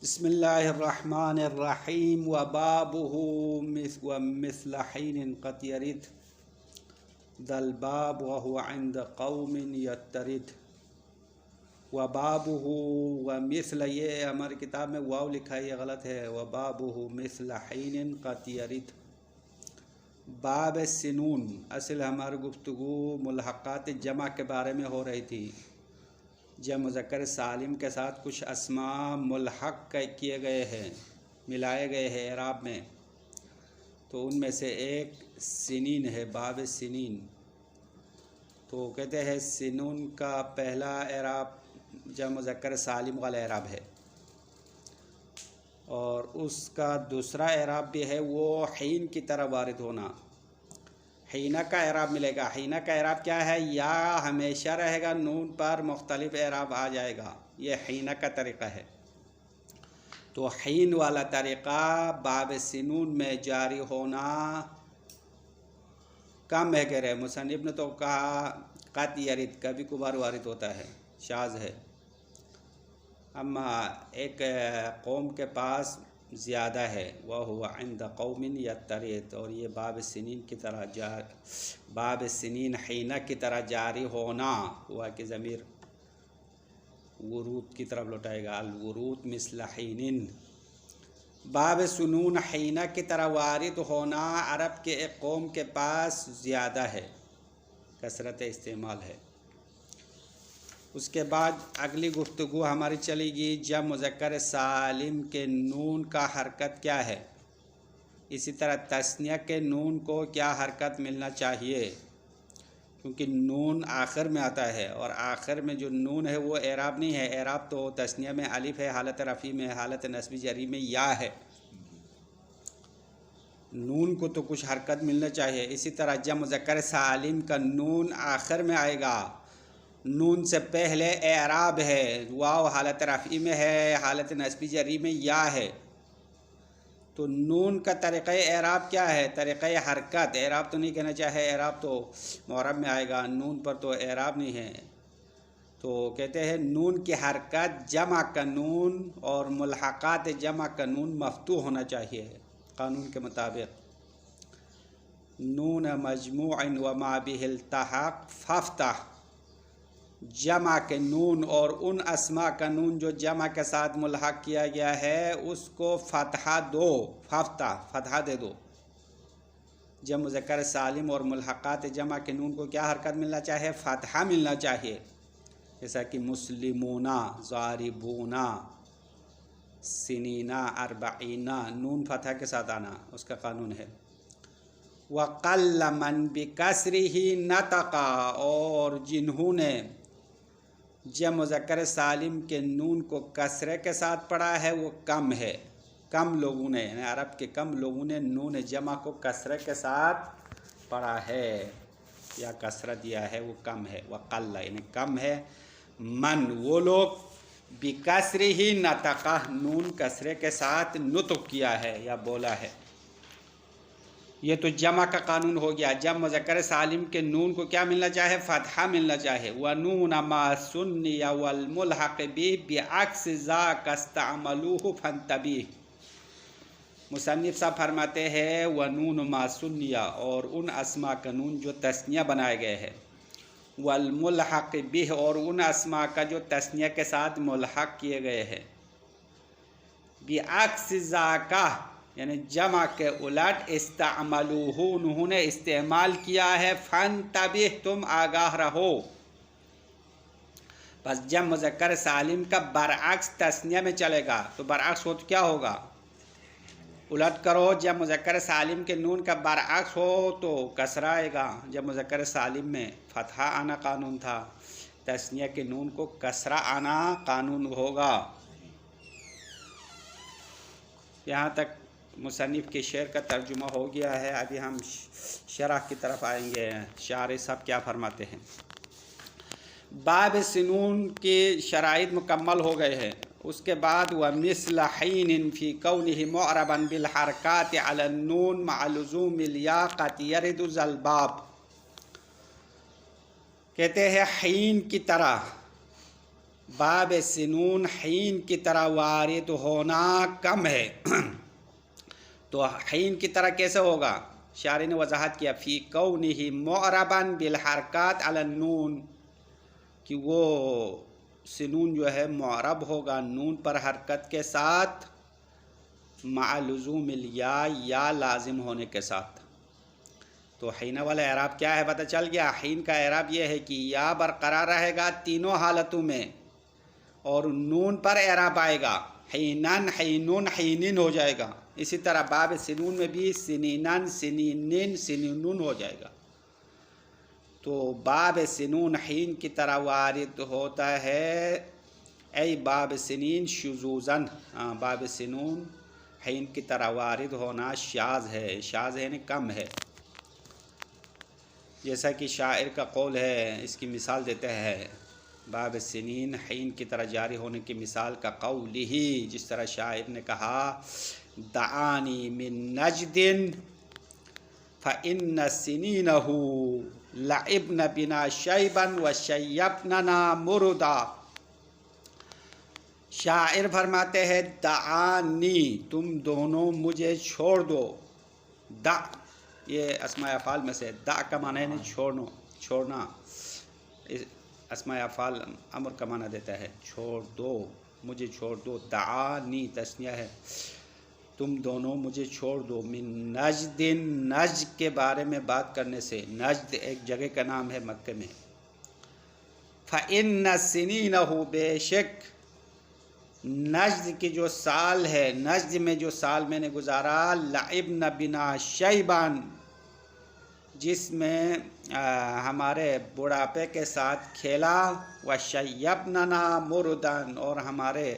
بسم اللہ الرحمن الرحیم وبابہ ومثل حین قد یرد ذا الباب وهو عند قوم یترد وبابہ ومثل، یہ ہماری کتاب میں واو لکھا ہے، یہ غلط ہے، وبابہ مثل حین قد یرد۔ باب سنون، اصل ہماری گفتگو ملحقات جمع کے بارے میں ہو رہی تھی۔ جب مذکر سالم کے ساتھ کچھ اسماء ملحق کیے گئے ہیں، ملائے گئے ہیں اعراب میں، تو ان میں سے ایک سنین ہے، باب سنین۔ تو کہتے ہیں سنون کا پہلا اعراب جب مذکر سالم والا اعراب ہے، اور اس کا دوسرا اعراب بھی ہے وہ حین کی طرح وارد ہونا۔ حینہ کا اعراب ملے گا۔ حینہ کا اعراب کیا ہے؟ یا ہمیشہ رہے گا، نون پر مختلف اعراب آ جائے گا، یہ حینہ کا طریقہ ہے۔ تو حین والا طریقہ باب سنون میں جاری ہونا کم ہے، کہہ رہے مصنف نے تو کہا قد یرد، کبھی کبھار وارد ہوتا ہے، شاذ ہے۔ اما ایک قوم کے پاس زیادہ ہے، وَهُوَ عِنْدَ قَوْمٍ يَتَّرِدُ، اور یہ باب سنین کی طرح باب سنین حینہ کی طرح جاری ہونا ہوا کہ ضمیر ورود کی طرف لوٹائے گا، الورود مثل حین۔ باب سنون حینہ کی طرح وارد ہونا عرب کے ایک قوم کے پاس زیادہ ہے، کثرت استعمال ہے۔ اس کے بعد اگلی گفتگو ہماری چلے گی جب مذکر سالم کے نون کا حرکت کیا ہے، اسی طرح تثنیہ کے نون کو کیا حرکت ملنا چاہیے، کیونکہ نون آخر میں آتا ہے، اور آخر میں جو نون ہے وہ اعراب نہیں ہے۔ اعراب تو تثنیہ میں الف ہے، حالت رفع میں، حالت نصب جری میں یا ہے، نون کو تو کچھ حرکت ملنا چاہیے۔ اسی طرح جب مذکر سالم کا نون آخر میں آئے گا، نون سے پہلے اعراب ہے، واو حالت رفعی میں ہے، حالت نصبی جری میں یا ہے، تو نون کا طریقہ اعراب کیا ہے؟ طریقہ حرکت، اعراب تو نہیں کہنا چاہے، اعراب تو معرب میں آئے گا، نون پر تو اعراب نہیں ہے۔ تو کہتے ہیں نون کی حرکت جمع کا نون اور ملحقات جمع کا نون مفتوح ہونا چاہیے قانون کے مطابق۔ نون مجموع وما به التحق فافتح، جمع کے نون اور ان اسماء کا نون جو جمع کے ساتھ ملحق کیا گیا ہے اس کو فتحہ دو، فافتح، فتحہ دے دو۔ جب مذکر سالم اور ملحقات جمع کے نون کو کیا حرکت ملنا چاہیے؟ فتحہ ملنا چاہیے، جیسا کہ مسلمون، ضاربون، سنین، اربعین، نون فتحہ کے ساتھ آنا اس کا قانون ہے۔ وَقَلَّ مَنْ بِكَسْرِهِ نَطَقَ، اور جنہوں نے جب مذکر سالم کے نون کو کسرے کے ساتھ پڑھا ہے وہ کم ہے، کم لوگوں نے، یعنی عرب کے کم لوگوں نے نون جمع کو کسرے کے ساتھ پڑھا ہے یا کسرہ دیا ہے، وہ کم ہے۔ وقل یعنی کم ہے، من وہ لوگ، بکسرہ نطقہ نون کسرے کے ساتھ نطق کیا ہے یا بولا ہے۔ یہ تو جمع کا قانون ہو گیا۔ جب مذکر سالم کے نون کو کیا ملنا چاہے؟ فتحہ ملنا چاہے۔ وَنُونَ مَا سُنِّيَ وَالْمُلْحَقِ بِهِ بِعَكْسِ ذَاكَ اسْتَعْمَلُوهُ فَانْتَبِهْ۔ مصنف صاحب فرماتے ہیں وَنُونُ مَا سُنِّيَ، اور ان اسماء کا نون جو تثنیہ بنائے گئے ہیں، وَالْمُلْحَقِ بِهِ، اور ان اسماء کا جو تثنیہ کے ساتھ ملحق کیے گئے ہیں، بِعَكْسِ ذَاكَ یعنی جمع کے الٹ، استعملوہ انہوں نے استعمال کیا ہے، فانتبہ تم آگاہ رہو۔ بس جب مذکر سالم کا برعکس تثنیہ میں چلے گا تو برعکس ہو تو کیا ہوگا؟ الٹ کرو، جب مذکر سالم کے نون کا برعکس ہو تو کسرہ آئے گا۔ جب مذکر سالم میں فتحہ آنا قانون تھا، تثنیہ کے نون کو کسرہ آنا قانون ہوگا۔ یہاں تک مصنف کے شعر کا ترجمہ ہو گیا ہے، ابھی ہم شرح کی طرف آئیں گے، شاعر صاحب کیا فرماتے ہیں۔ باب سنون کی شرائط مکمل ہو گئے ہیں۔ اس کے بعد وَمِثْلَ حِینٍ فِي كَوْنِهِ مُعْرَبًا بِالْحَرَكَاتِ عَلَى النُّونِ مَعَ لُزُومِ الْيَاءِ قَدْ يَرِدُ ذَا الْبَابِ، کہتے ہیں حین کی طرح باب سنون حین کی طرح وارد ہونا کم ہے تو حین کی طرح کیسے ہوگا؟ شارح نے وضاحت کیا فی کونہ معربا بالحرکات علی النون، کہ وہ سنون جو ہے معرب ہوگا نون پر حرکت کے ساتھ، مع لزوم الیا یا لازم ہونے کے ساتھ۔ تو حین والا اعراب کیا ہے پتہ چل گیا۔ حین کا اعراب یہ ہے کہ یا برقرار رہے گا تینوں حالتوں میں اور نون پر اعراب آئے گا، حینن حینون حینن ہو جائے گا۔ اسی طرح باب سنون میں بھی سنینن سنینن سنینن ہو جائے گا۔ تو باب سنون حین کی طرح وارد ہوتا ہے، ای باب سنین شذوذن، باب سنون حین کی طرح وارد ہونا شاذ ہے، شاذ ہے یعنی کم ہے، جیسا کہ شاعر کا قول ہے، اس کی مثال دیتے ہیں باب سنین حین کی طرح جاری ہونے کی مثال کا قول ہی، جس طرح شاعر نے کہا دعانی من نجد فإن سنینہ لعبن بنا شیبا وشیبننا مردا۔ شاعر فرماتے ہیں دعانی، تم دونوں مجھے چھوڑ دو، دع یہ اسماء افعال میں سے، دع کا معنی ہے چھوڑنا، اسماء افعال امر کا معنی دیتا ہے چھوڑ دو، مجھے چھوڑ دو، دعانی تثنیہ ہے، تم دونوں مجھے چھوڑ دو، من نجد، نجد کے بارے میں بات کرنے سے، نجد ایک جگہ کا نام ہے مکہ میں، فإن سنینہ، بے شک نجد کی جو سال ہے، نجد میں جو سال میں نے گزارا، لعبن بنا شیبان، جس میں ہمارے بڑھاپے کے ساتھ کھیلا، وشیبننا مردن، اور ہمارے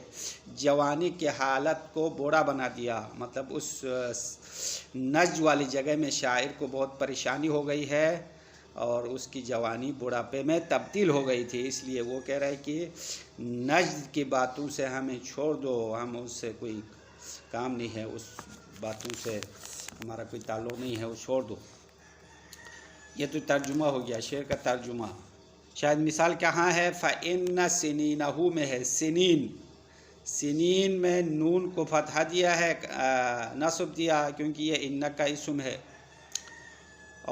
جوانی کی حالت کو بوڑھا بنا دیا۔ مطلب اس نجد والی جگہ میں شاعر کو بہت پریشانی ہو گئی ہے اور اس کی جوانی بڑھاپے میں تبدیل ہو گئی تھی، اس لیے وہ کہہ رہے کہ نجد کی باتوں سے ہمیں چھوڑ دو، ہم اس سے کوئی کام نہیں ہے، اس باتوں سے ہمارا کوئی تعلق نہیں ہے، وہ چھوڑ دو۔ یہ تو ترجمہ ہو گیا، شعر کا ترجمہ۔ شاید مثال کہاں ہے؟ فإن سنینہ میں ہے، سنین، سنین میں نون کو فتحہ دیا ہے، نصب دیا کیونکہ یہ ان کا اسم ہے،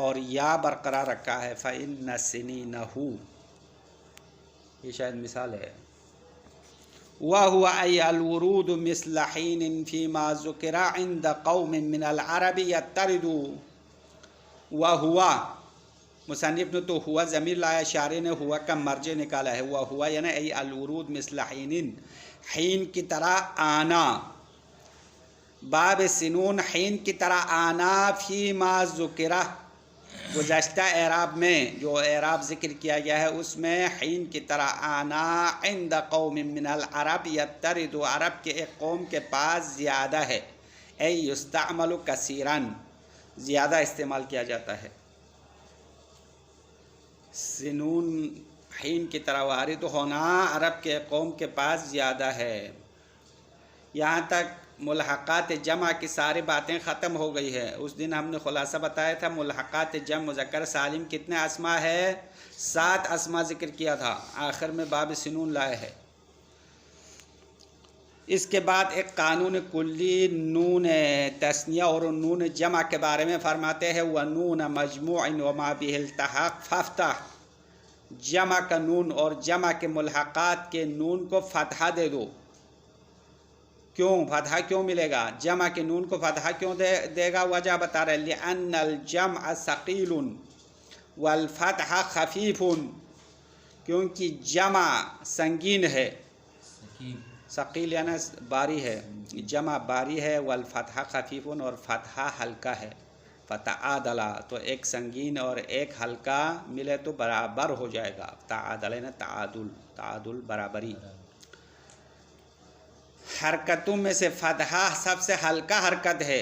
اور یا برقرار رکھا ہے، فإن سنینہ، یہ شاید مثال ہے۔ وَهُوَ أَيْ الْوُرُودُ مِثْلَ حِينٍ فِيمَا ذُكِرَ عِنْدَ قَوْمٍ مِّنَ الْعَرَبِ يَتَّرِدُ۔ وَهُوَ، مصنف نے تو ہوا ضمیر لایا، شارح نے ہوا کا مرجع نکالا ہے، وَهُوَ یعنی ای الورود مثل حین، حین کی طرح آنا، باب سنون حین کی طرح آنا، فیما ذکرہ، گزشتہ اعراب میں جو اعراب ذکر کیا گیا ہے اس میں حین کی طرح آنا، عند قوم من العرب یترد، عرب کے ایک قوم کے پاس زیادہ ہے، ای یستعمل کثیراً، زیادہ استعمال کیا جاتا ہے۔ سنون حین کی طرح وارد ہونا عرب کے قوم کے پاس زیادہ ہے۔ یہاں تک ملحقات جمع کی ساری باتیں ختم ہو گئی ہے۔ اس دن ہم نے خلاصہ بتایا تھا ملحقات جمع مذکر سالم کتنے اسما ہے؟ 7 اسما ذکر کیا تھا، آخر میں باب سنون لائے ہے۔ اس کے بعد ایک قانون کلی نون تثنیہ اور نون جمع کے بارے میں فرماتے ہیں، وَنُونَ مَجْمُوعٍ وَمَا بِهِ الْتَحَقَ فَافْتَحْ، جمع کا نون اور جمع کے ملحقات کے نون کو فتحہ دے دو۔ کیوں فتحہ کیوں ملے گا؟ جمع کے نون کو فتحہ کیوں دے گا؟ وجہ بتا رہے، لِأَنَّ الْجَمْعَ ثَقِيلٌ وَالْفَتْحَ خَفِيفٌ، کیونکہ جمع سنگین ہے، ثقیل یعنی باری ہے، جمع باری ہے، والفتحہ خفیفٌ، اور فتحہ ہلکا ہے، فتعادلا، تو ایک سنگین اور ایک ہلکا ملے تو برابر ہو جائے گا، تعادل یعنی تعادل، تعادل برابری۔ حرکتوں میں سے فتحہ سب سے ہلکا حرکت ہے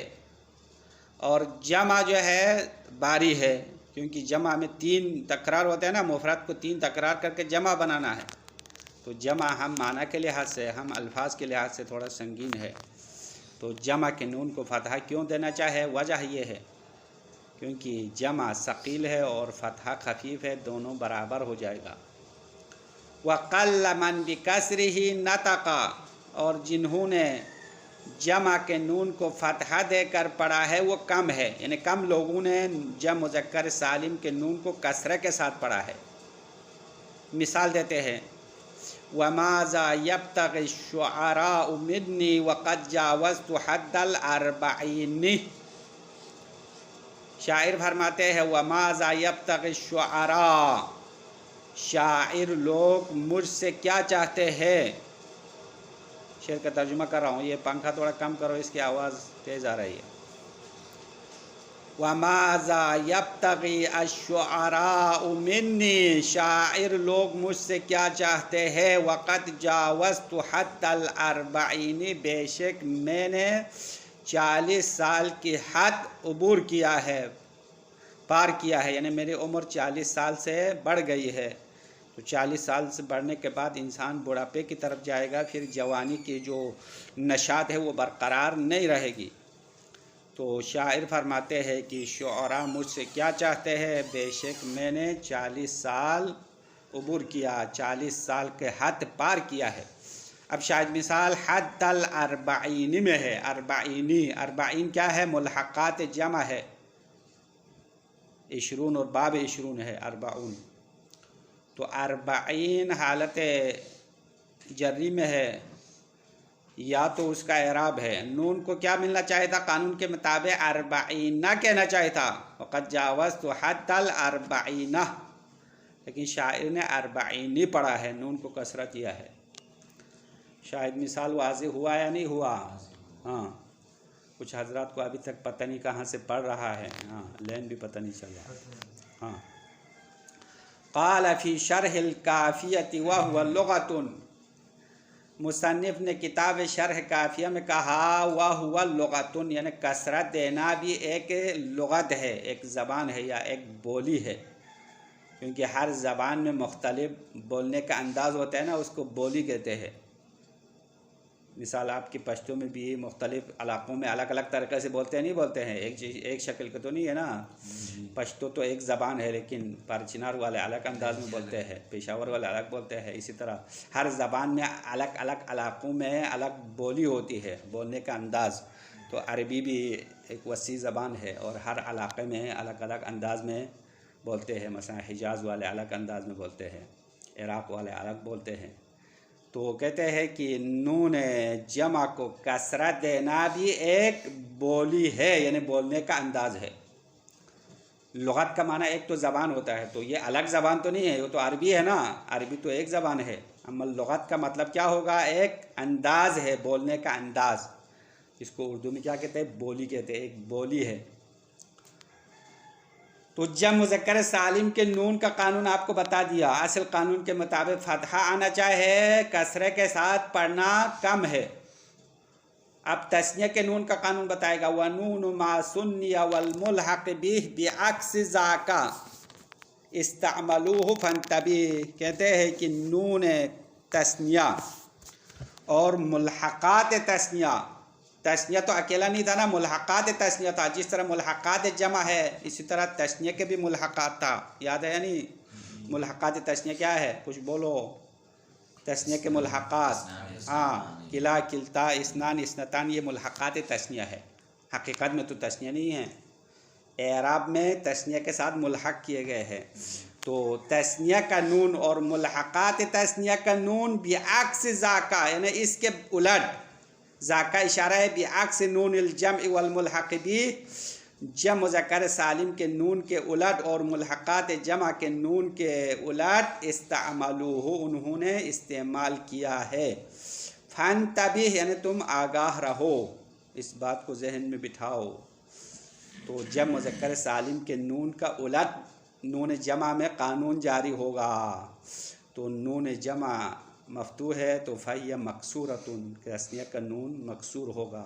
اور جمع جو ہے باری ہے، کیونکہ جمع میں 3 تکرار ہوتے ہیں نا، مفرد کو 3 تکرار کر کے جمع بنانا ہے، تو جمع ہم معنی کے لحاظ سے، ہم الفاظ کے لحاظ سے تھوڑا سنگین ہے، تو جمع کے نون کو فتحہ کیوں دینا چاہے؟ وجہ یہ ہے کیونکہ جمع ثقیل ہے اور فتحہ خفیف ہے، دونوں برابر ہو جائے گا۔ وقل من بکسرہ نطقا، اور جنہوں نے جمع کے نون کو فتحہ دے کر پڑھا ہے وہ کم ہے، یعنی کم لوگوں نے جمع مذکر سالم کے نون کو کسرہ کے ساتھ پڑھا ہے۔ مثال دیتے ہیں وَمَاذَا يَبْتَغِ الشُّعَرَاءُ مِنِّي وَقَدْ جَاوَزْتُ حَدَّ الْأَرْبَعِينِ۔ شاعر فرماتے ہیں وَمَاذَا يَبْتَغِ الشُّعَرَاءُ، شاعر لوگ مجھ سے کیا چاہتے ہیں۔ شعر کا ترجمہ کر رہا ہوں، یہ پنکھا تھوڑا کم کرو، اس کی آواز تیز آ رہی ہے۔ وَمَاذَا يَبْتَغِي الشُّعَرَاءُ مِنِّي، شاعر لوگ مجھ سے کیا چاہتے ہیں۔ وَقَدْ جَاوَزْتُ حَدَّ الْأَرْبَعِينِ، بے شک میں نے 40 سال کی حد عبور کیا ہے، پار کیا ہے، یعنی میری عمر 40 سال سے بڑھ گئی ہے۔ تو 40 سال سے بڑھنے کے بعد انسان بڑھاپے کی طرف جائے گا، پھر جوانی کی جو نشاط ہے وہ برقرار نہیں رہے گی۔ تو شاعر فرماتے ہیں کہ شعراء مجھ سے کیا چاہتے ہیں، بے شک میں نے 40 سال عبور کیا، 40 سال کے حد پار کیا ہے۔ اب شاید مثال حد الاربعین میں ہے، اربعینی، اربعین کیا ہے، ملحقات جمع ہے، 20 اور باب 20 ہے اربعون۔ تو اربعین حالت جری میں ہے، یا تو اس کا اعراب ہے، نون کو کیا ملنا چاہیے تھا، قانون کے مطابق اربعین کہنا چاہیے تھا، وقد جاوزت حد الاربعین، لیکن شاعر نے اربعینی پڑھا ہے، نون کو کسرہ کیا ہے۔ شاید مثال واضح ہوا یا نہیں ہوا؟ ہاں، کچھ حضرات کو ابھی تک پتہ نہیں کہاں سے پڑھ رہا ہے، ہاں لین بھی پتہ نہیں چل رہا۔ ہاں، قال فی شرح الکافیۃ وہو لغۃ، مصنف نے کتاب شرح کافیہ میں کہا وہو لغۃ، یعنی کسرت دینا بھی ایک لغت ہے، ایک زبان ہے یا ایک بولی ہے، کیونکہ ہر زبان میں مختلف بولنے کا انداز ہوتا ہے نا، اس کو بولی کہتے ہیں۔ مثال آپ کی پشتو میں بھی مختلف علاقوں میں الگ الگ طریقے سے بولتے ہیں، نہیں بولتے ہیں، ایک شکل کا تو نہیں ہے نا، پشتو تو ایک زبان ہے لیکن پرچنار والے الگ انداز میں بولتے ہیں، پشاور والے الگ بولتے ہیں، اسی طرح ہر زبان میں الگ الگ علاقوں میں الگ بولی ہوتی ہے، بولنے کا انداز۔ تو عربی بھی ایک وسیع زبان ہے اور ہر علاقے میں الگ الگ انداز میں بولتے ہیں، مثلا حجاز والے الگ انداز میں بولتے ہیں، عراق والے الگ بولتے ہیں۔ تو کہتے ہیں کہ نون جمع کو کسرت دینا بھی ایک بولی ہے، یعنی بولنے کا انداز ہے۔ لغت کا معنی ایک تو زبان ہوتا ہے، تو یہ الگ زبان تو نہیں ہے، وہ تو عربی ہے نا، عربی تو ایک زبان ہے، اما لغت کا مطلب کیا ہوگا، ایک انداز ہے، بولنے کا انداز، اس کو اردو میں کیا کہتے ہیں، بولی کہتے ہیں، ایک بولی ہے۔ تو جمع مذکر سالم کے نون کا قانون آپ کو بتا دیا، اصل قانون کے مطابق فتحہ آنا چاہے، کسرے کے ساتھ پڑھنا کم ہے۔ اب تثنیہ کے نون کا قانون بتائے گا، وَنُونُ مَا سُنِّيَ وَالْمُلْحَقِ بِهِ بِعَكْسِ ذَاكَ اسْتَعْمَلُوهُ فَانْتَبِهْ، کہتے ہیں کہ نون تثنیہ اور ملحقات تثنیہ، تثنیہ تو اکیلا نہیں تھا نا، ملحقات تثنیہ تھا، جس طرح ملحقات جمع ہے اسی طرح تثنیہ کے بھی ملحقات تھا، یاد ہے یا نہیں؟ ملحقات تثنیہ کیا ہے، کچھ بولو، تثنیہ کے ملحقات، ہاں، کلا، کلتا، اسنان، اسنتان، یہ ملحقات تثنیہ ہے، حقیقت میں تو تثنیہ نہیں ہے، اعراب میں تثنیہ کے ساتھ ملحق کیے گئے ہیں۔ تو تثنیہ کا نون اور ملحقات تثنیہ کا نون بعکس ذاکا، یعنی اس کے الٹ، ذاکا اشارہ ہے بعکس نون الجمع والملحق بھی، جمع مذکر سالم کے نون کے الٹ اور ملحقات جمع کے نون کے الٹ استعملوہ، انہوں نے استعمال کیا ہے۔ فانتبہ، یعنی تم آگاہ رہو، اس بات کو ذہن میں بٹھاؤ۔ تو جمع مذکر سالم کے نون کا الٹ نون جمع میں قانون جاری ہوگا۔ تو نون جمع مفتوح ہے تو فَهِيَ مَكْسُورَةٌ، تثنیہ کا نون مکسور ہوگا،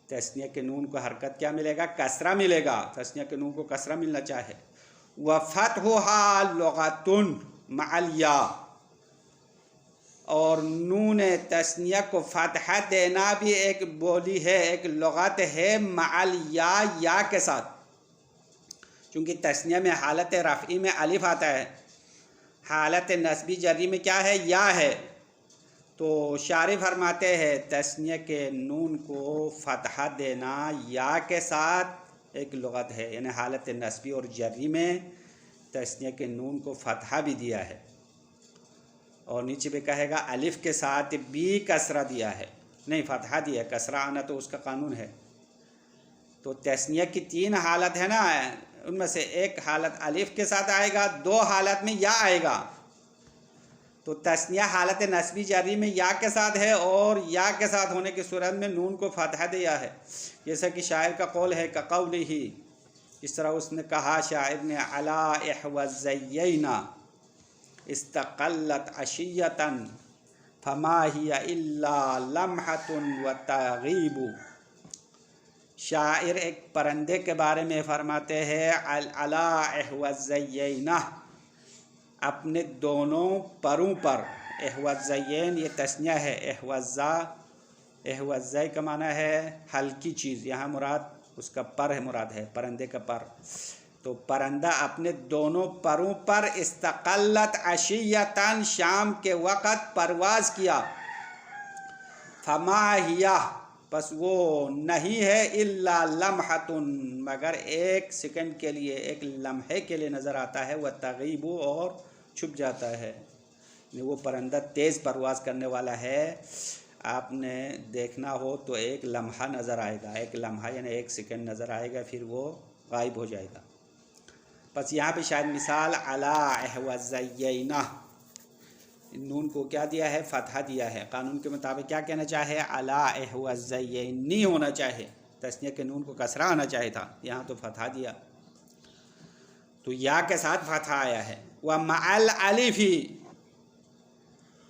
تثنیہ کے نون کو حرکت کیا ملے گا، کسرہ ملے گا، تثنیہ کے نون کو کسرہ ملنا چاہے۔ وَفَتْحُهَا لُغَةٌ مَعَ الْيَاءِ، اور نون تثنیہ کو فتحہ دینا بھی ایک بولی ہے، ایک لغت ہے، مع الیا، یا کے ساتھ، چونکہ تثنیہ میں حالت رفعی میں الف آتا ہے، حالت نسبی جری میں کیا ہے؟ یا ہے. تو شارح فرماتے ہیں تثنیہ کے نون کو فتحہ دینا یا کے ساتھ ایک لغت ہے، یعنی حالت نسبی اور جری میں تثنیہ کے نون کو فتحہ بھی دیا ہے، اور نیچے بھی کہے گا الف کے ساتھ بھی کسرہ دیا ہے، نہیں فتحہ دیا ہے، کسرہ آنا تو اس کا قانون ہے. تو تثنیہ کی 3 حالت ہے نا، ان میں سے ایک حالت الف کے ساتھ آئے گا، 2 حالت میں یا آئے گا. تو تثنیہ حالت نسبی جری میں یا کے ساتھ ہے، اور یا کے ساتھ ہونے کی صورت میں نون کو فتحہ دیا ہے، جیسا کہ شاعر کا قول ہے کقولہ، اس طرح اس نے کہا شاعر نے علی احو الزینا استقلت عشیۃ فما ہی الا لمحۃ وتغیب. شاعر ایک پرندے کے بارے میں فرماتے ہیں علی احو الزینا، اپنے دونوں پروں پر. احو الزین یہ تثنیہ ہے، احو الزی کا معنی ہے ہلکی چیز، یہاں مراد اس کا پر ہے، مراد ہے پرندے کا پر. تو پرندہ اپنے دونوں پروں پر استقلت عشیۃً شام کے وقت پرواز کیا. فما ہیا بس وہ نہیں ہے الا لمحۃ مگر ایک سیکنڈ کے لیے، ایک لمحے کے لیے نظر آتا ہے، وہ تغیب اور چھپ جاتا ہے. وہ پرندہ تیز پرواز کرنے والا ہے، آپ نے دیکھنا ہو تو ایک لمحہ نظر آئے گا، ایک لمحہ یعنی ایک سیکنڈ نظر آئے گا، پھر وہ غائب ہو جائے گا. بس یہاں پہ شاید مثال علی احو الزینا، نون کو کیا دیا ہے؟ فتحہ دیا ہے. قانون کے مطابق کیا کہنا چاہے؟ علی احو الزینی ہونا چاہے، تثنیہ کے نون کو کسرہ آنا چاہے تھا، یہاں تو فتحہ دیا. تو یا کے ساتھ فتحہ آیا ہے. وَمَعَ الْأَلِفِ،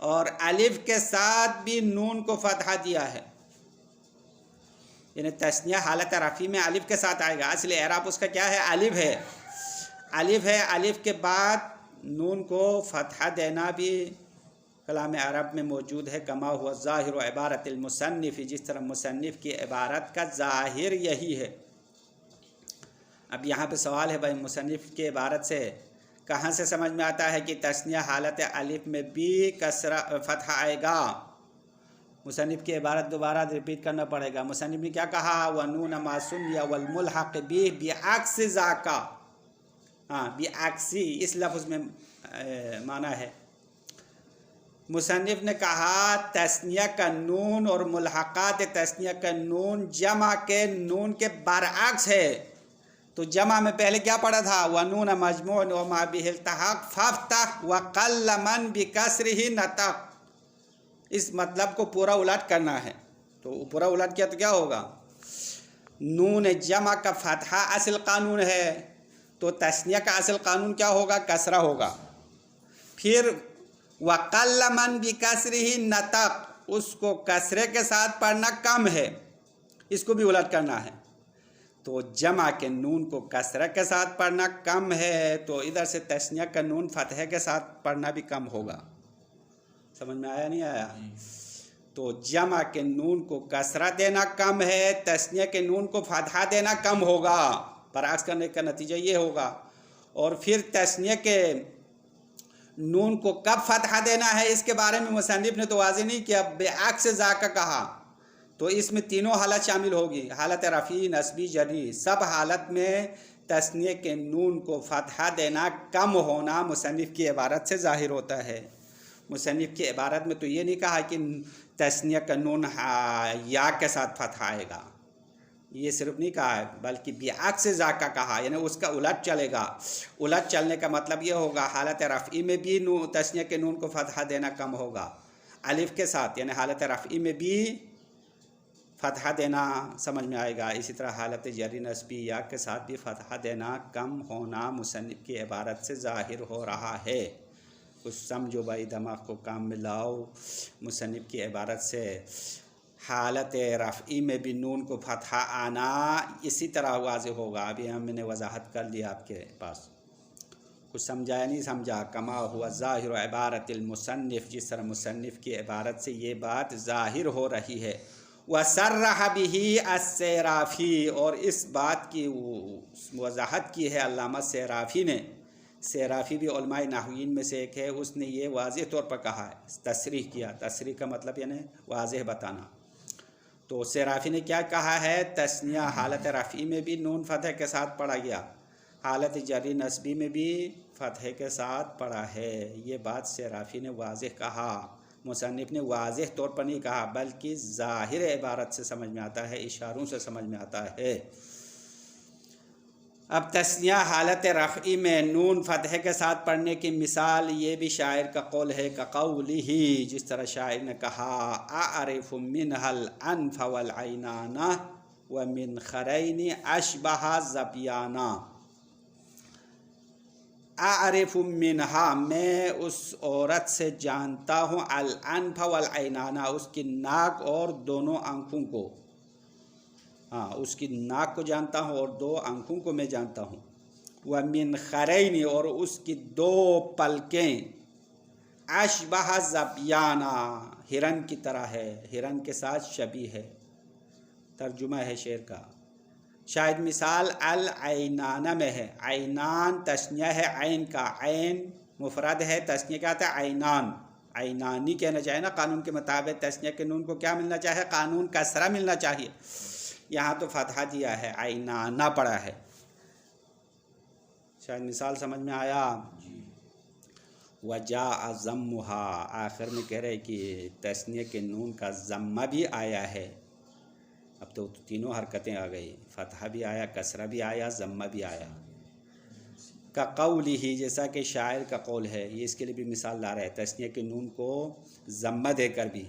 اور الف کے ساتھ بھی نون کو فتحہ دیا ہے، یعنی تثنیہ حالت رفعی میں الف کے ساتھ آئے گا. اصل اعراب اس کا کیا ہے؟ الف ہے، الف ہے، الف کے بعد نون کو فتحہ دینا بھی کلام عرب میں موجود ہے. کما ہوا ظاہر و عبارت المصنف، جس طرح مصنف کی عبارت کا ظاہر یہی ہے. اب یہاں پہ سوال ہے بھائی، مصنف کی عبارت سے کہاں سے سمجھ میں آتا ہے کہ تثنیہ حالت الف میں بھی کسرہ فتحہ آئے گا؟ مصنف کی عبارت دوبارہ ریپیٹ کرنا پڑے گا. مصنف نے کیا کہا؟ وَنُونَ مَا سُنِّيَ وَالْمُلْحَقِ بِهِ بِعَكْسِ ذَاكَ، بعکسی اس لفظ میں معنی ہے. مصنف نے کہا تثنیہ کا نون اور ملحقات تثنیہ کا نون جمع کے نون کے برعکس ہے. تو جمع میں پہلے کیا پڑھا تھا؟ وَنُونَ مَجْمُوعٌ وَمَا بِهِ الْتَحَقَ فَافْتَحْ وَقَلَّ مَنْ بِكَسْرِهِ نَطَقَ، اس مطلب کو پورا الٹ کرنا ہے. تو پورا الٹ کیا تو کیا ہوگا؟ نون جمع کا فتحہ اصل قانون ہے، تو تثنیہ کا اصل قانون کیا ہوگا؟ کسرہ ہوگا. پھر وَقَلَّ مَنْ بِكَسْرِهِ نَطَقَ، اس کو کسرے کے ساتھ پڑھنا کم ہے، اس کو بھی الٹ کرنا ہے. تو جمع کے نون کو کسرہ کے ساتھ پڑھنا کم ہے، تو ادھر سے تثنیہ کا نون فتحے کے ساتھ پڑھنا بھی کم ہوگا. سمجھ میں آیا نہیں آیا؟ تو جمع کے نون کو کسرہ دینا کم ہے، تثنیہ کے نون کو فتحہ دینا کم ہوگا. برعکس کرنے کا نتیجہ یہ ہوگا. اور پھر تثنیہ کے نون کو کب فتحہ دینا ہے اس کے بارے میں مصنف نے تو واضح نہیں کیا، بعکس ذاک کہا. تو اس میں تینوں حالت شامل ہوگی، حالت رفعی، نسبی، جری، سب حالت میں تثنیہ کے نون کو فتحہ دینا کم ہونا مصنف کی عبارت سے ظاہر ہوتا ہے. مصنف کی عبارت میں تو یہ نہیں کہا کہ تثنیہ کا نون یا کے ساتھ فتحہ آئے گا، یہ صرف نہیں کہا ہے، بلکہ بعکس ذاک کہا، یعنی اس کا الٹ چلے گا. الٹ چلنے کا مطلب یہ ہوگا حالت رفعی میں بھی تثنیہ کے نون کو فتحہ دینا کم ہوگا الف کے ساتھ، یعنی حالت رفعی میں بھی فتحہ دینا سمجھ میں آئے گا. اسی طرح حالت جری نسبی یا کے ساتھ بھی فتحہ دینا کم ہونا مصنف کی عبارت سے ظاہر ہو رہا ہے. کچھ سمجھو بھائی، دماغ کو کام میں لاؤ. مصنف کی عبارت سے حالت رفعی میں بھی نون کو فتحہ آنا اسی طرح واضح ہوگا. ابھی ہم نے وضاحت کر لیا آپ کے پاس. کچھ سمجھا یا نہیں سمجھا؟ کما ہوا ظاہر عبارت المصنف، جس طرح مصنف کی عبارت سے یہ بات ظاہر ہو رہی ہے. وَصَرَّحَ بِهِ السَّرَافِي، اور اس بات کی وضاحت کی ہے علامہ سرافی نے. سیرافی بھی علماء نحوین میں سے ایک ہے، اس نے یہ واضح طور پر کہا ہے، تصریح کیا، تصریح کا مطلب یعنی واضح بتانا۔ تو سیرافی نے کیا کہا ہے، تثنیہ حالت رفعی میں بھی نون فتح کے ساتھ پڑھا گیا، حالت جری نصبی میں بھی فتح کے ساتھ پڑھا ہے۔ یہ بات سیرافی نے واضح کہا، مصنف نے واضح طور پر نہیں کہا، بلکہ ظاہر عبارت سے سمجھ میں آتا ہے، اشاروں سے سمجھ میں آتا ہے۔ اب تثنیہ حالت رفعی میں نون فتح کے ساتھ پڑھنے کی مثال یہ بھی شاعر کا قول ہے، کقولہ، جس طرح شاعر نے کہا، اعرف منها الانف والعینان ومن خرین اشبہ ظبیانا۔ اعرف منها، میں اس عورت سے جانتا ہوں، الانف والعینان، اس کی ناک اور دونوں آنکھوں کو، ہاں اس کی ناک کو جانتا ہوں اور دو آنکھوں کو میں جانتا ہوں۔ وَمِن خَرَيْنِ، اور اس کی دو پلکیں، اشبہ ظبیانا، ہرن کی طرح ہے، ہرن کے ساتھ شبیہ ہے۔ ترجمہ ہے شعر کا، شاید مثال العینان میں ہے، عینان تثنیہ ہے عین کا، عین مفرد ہے، تثنیہ کیا آتا ہے عینان، عینانی کہنا چاہیے نا، قانون کے مطابق تثنیہ کے نون کو کیا ملنا چاہیے، قانون کسرہ ملنا چاہیے، یہاں تو فتحہ دیا ہے، عینانہ پڑا ہے۔ شاید مثال سمجھ میں آیا۔ وجاء ضمها، آخر میں کہہ رہے کہ تثنیہ کے نون کا ضمہ بھی آیا ہے۔ اب تو تینوں حرکتیں آ گئی، فتحہ بھی آیا، کسرہ بھی آیا، ضمہ بھی آیا۔ کقولہ، جیسا کہ شاعر کا قول ہے، یہ اس کے لیے بھی مثال لا رہا ہے، تثنیہ کے نون کو ضمہ دے کر بھی،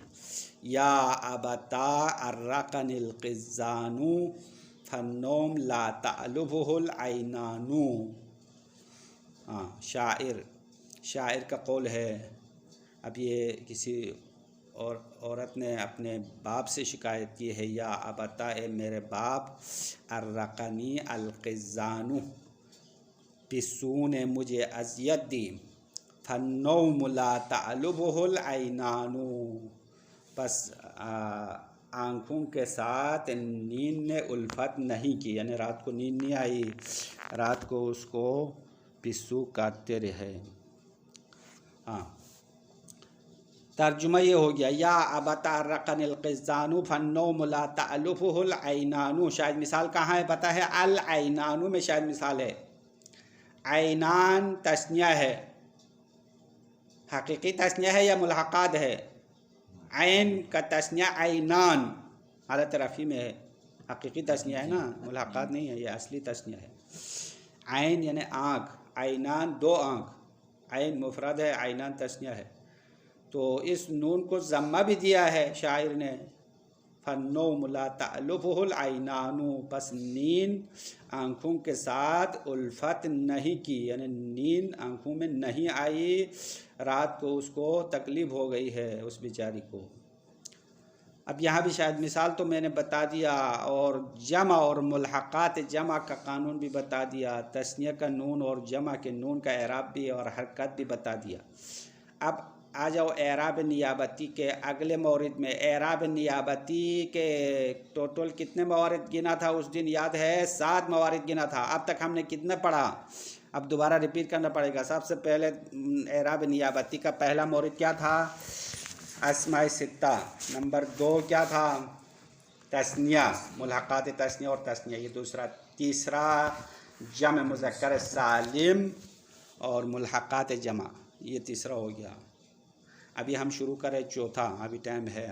یا ابتا ارقنی القزان فالنوم لا تعلبہ العینان۔ ہاں شاعر کا قول ہے۔ اب یہ کسی عورت نے اپنے باپ سے شکایت کی ہے، یا ابتا، اے میرے باپ، ارقنی القزان، پسوں نے مجھے اذیت دی، فالنوم لا تعلبہ العینان، بس آنکھوں کے ساتھ نیند نے الفت نہیں کی، یعنی رات کو نیند نہیں آئی، رات کو اس کو پسو کاٹتے رہے۔ ہاں ترجمہ یہ ہو گیا، یا ابتا ارقن القزان فالنوم لا تعلبہ العینان۔ شاید مثال کہاں ہے پتہ ہے، العینان میں شاید مثال ہے۔ عینان تثنیہ ہے، حقیقی تثنیہ ہے یا ملحقات ہے؟ عین کا تثنیہ عینان حالت رفعی میں ہے، حقیقی تثنیہ ہے نا، ملحقات نہیں ہے، یہ اصلی تثنیہ ہے۔ عین یعنی آنکھ، عینان دو آنکھ، عین مفرد ہے، عینان تثنیہ ہے، تو اس نون کو ضمہ بھی دیا ہے شاعر نے، فالنوم لا تعلبہ العینان، بس نیند آنکھوں کے ساتھ الفت نہیں کی، یعنی نیند آنکھوں میں نہیں آئی، رات کو اس کو تکلیف ہو گئی ہے اس بیچاری کو۔ اب یہاں بھی شاید مثال تو میں نے بتا دیا، اور جمع اور ملحقات جمع کا قانون بھی بتا دیا، تثنیہ کا نون اور جمع کے نون کا اعراب بھی اور حرکت بھی بتا دیا۔ اب آ جاؤ اعراب نیابتی کے اگلے مورد میں۔ اعراب نیابتی کے ٹوٹل کتنے موارد گنا تھا اس دن یاد ہے؟ 7 موارد گنا تھا۔ اب تک ہم نے کتنا پڑھا؟ اب دوبارہ ریپیٹ کرنا پڑے گا۔ سب سے پہلے اعراب نیابتی کا پہلا مورد کیا تھا؟ اسماء ستہ۔ نمبر 2 کیا تھا؟ تثنیہ، ملحقات تثنیہ اور تثنیہ، یہ دوسرا۔ تیسرا جمع مذکر سالم اور ملحقات جمع، یہ تیسرا ہو گیا۔ ابھی ہم شروع کریں چوتھا، ابھی ٹائم ہے۔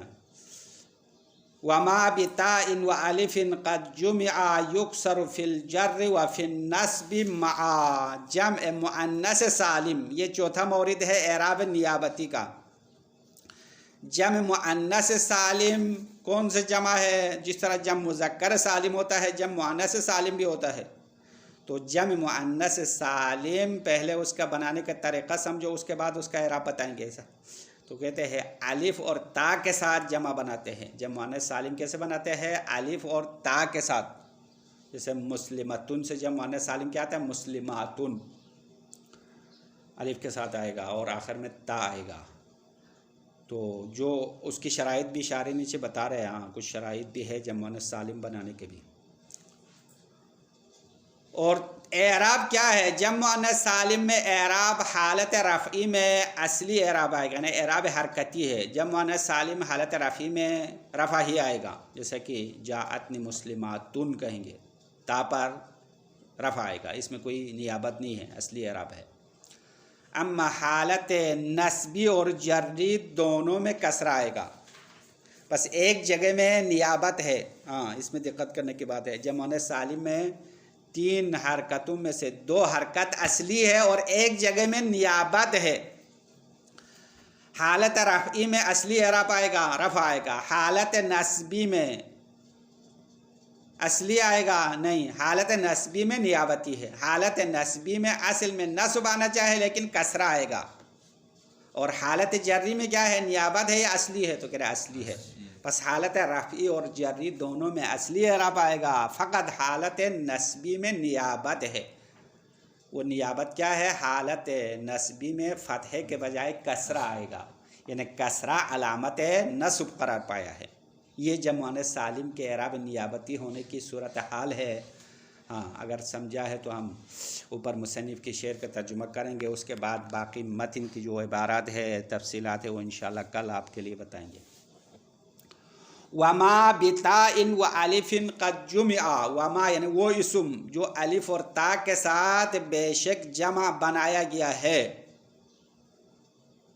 وما بتاء والف قد جمع یکسر فی الجر وفی النصب مع جمع مؤنث سالم، یہ چوتھا مورد ہے اعراب نیابتی کا۔ جمع مؤنث سالم کون سے جمع ہے؟ جس طرح جمع مذکر سالم ہوتا ہے، جمع مؤنث سالم بھی ہوتا ہے۔ تو جمع مؤنث سالم پہلے اس کا بنانے کا طریقہ سمجھو، اس کے بعد اس کا اعراب بتائیں گے ایسا۔ تو کہتے ہیں الف اور تا کے ساتھ جمع بناتے ہیں۔ جمع مؤنث سالم کیسے بناتے ہیں؟ الف اور تا کے ساتھ۔ جیسے مسلمتن سے جمع مؤنث سالم کیا آتا ہے؟ مسلماتن، الف کے ساتھ آئے گا اور آخر میں تا آئے گا۔ تو جو اس کی شرائط بھی اشارے نیچے بتا رہے ہیں، ہاں کچھ شرائط بھی ہے جمع مؤنث سالم بنانے کے بھی۔ اور اعراب کیا ہے؟ جمع مؤنث سالم میں اعراب حالت رفعی میں اصلی اعراب آئے گا، یعنی اعراب حرکتی ہے. جمع مؤنث سالم حالت رفعی میں رفع ہی آئے گا، جیسا کہ جاءتنی مسلماتن کہیں گے، تا پر رفع آئے گا، اس میں کوئی نیابت نہیں ہے، اصلی اعراب ہے. اما حالت نسبی اور جری دونوں میں کسرہ آئے گا، بس ایک جگہ میں نیابت ہے. ہاں، اس میں دقت کرنے کی بات ہے. جمع مؤنث سالم میں 3 حرکتوں میں سے 2 حرکت اصلی ہے اور ایک جگہ میں نیابت ہے. حالت رفعی میں اصلی اعراب آئے گا، رفع آئے گا. حالت نسبی میں اصلی آئے گا نہیں، حالت نسبی میں نیابتی ہے. حالت نسبی میں اصل میں نصب آنا چاہے لیکن کسرہ آئے گا. اور حالت جری میں کیا ہے؟ نیابت ہے یا اصلی ہے؟ تو کہہ رہے اصلی ہے. بس حالت رفعی اور جری دونوں میں اصلی اعراب آئے گا، فقط حالت نسبی میں نیابت ہے. وہ نیابت کیا ہے؟ حالت نسبی میں فتحے کے بجائے کسرہ آئے گا، یعنی کسرہ علامت نصب قرار پایا ہے. یہ جمع مؤنث سالم کے اعراب نیابتی ہونے کی صورتحال ہے. ہاں، اگر سمجھا ہے تو ہم اوپر مصنف کی شعر کا ترجمہ کریں گے، اس کے بعد باقی متن کی جو عبارات ہے، تفصیلات ہے، وہ انشاءاللہ کل آپ کے لیے بتائیں گے. وما بتاء و الف قد جمع، وما یعنی وہ اسم جو الف اور تا کے ساتھ بے شک جمع بنایا گیا ہے.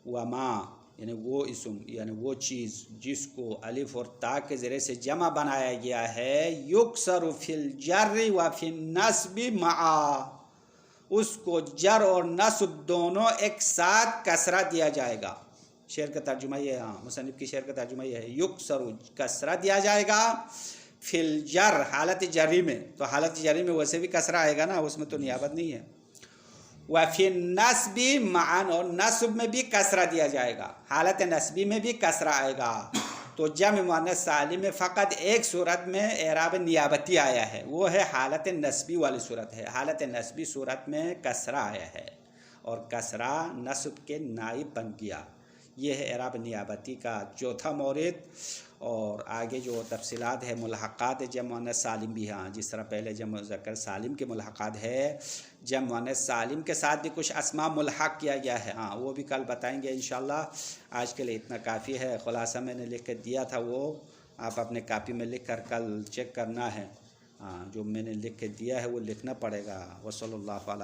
وما یعنی وہ اسم، یعنی وہ چیز جس کو الف اور تا کے ذریعے سے جمع بنایا گیا ہے. یکسر فی الجر و فی النصب معا، اس کو جر اور نصب دونوں ایک ساتھ کسرہ دیا جائے گا. شعر کا ترجمہ یہ ہے، ہاں مصنف کی شعر کا ترجمہ یہ ہے، یکسر کسرہ دیا جائے گا فی الجر حالت جری میں. تو حالت جری میں ویسے بھی کسرہ آئے گا نا، اس میں تو نیابت نہیں ہے. وفی النصب معا، اور نصب میں بھی کسرہ دیا جائے گا، حالت نصبی میں بھی کسرہ آئے گا. تو جمع مؤنث سالم میں فقط ایک صورت میں اعراب نیابتی آیا ہے، وہ ہے حالت نصبی والی صورت ہے. حالت نصبی صورت میں کسرہ آیا ہے اور کسرہ نصب کے نائب بن گیا. یہ ہے اعراب نیابتی کا چوتھا مورد. اور آگے جو تفصیلات ہے، ملحقات جمع مؤنث سالم بھی، ہاں جس طرح پہلے جمع مذکر سالم کے ملحقات ہے، جمع مؤنث سالم کے ساتھ بھی کچھ اسماء ملحق کیا گیا ہے. ہاں، وہ بھی کل بتائیں گے انشاءاللہ. آج کے لیے اتنا کافی ہے. خلاصہ میں نے لکھ کے دیا تھا، وہ آپ اپنے کاپی میں لکھ کر کل چیک کرنا ہے. ہاں، جو میں نے لکھ کے دیا ہے وہ لکھنا پڑے گا. وصلی اللہ علیہ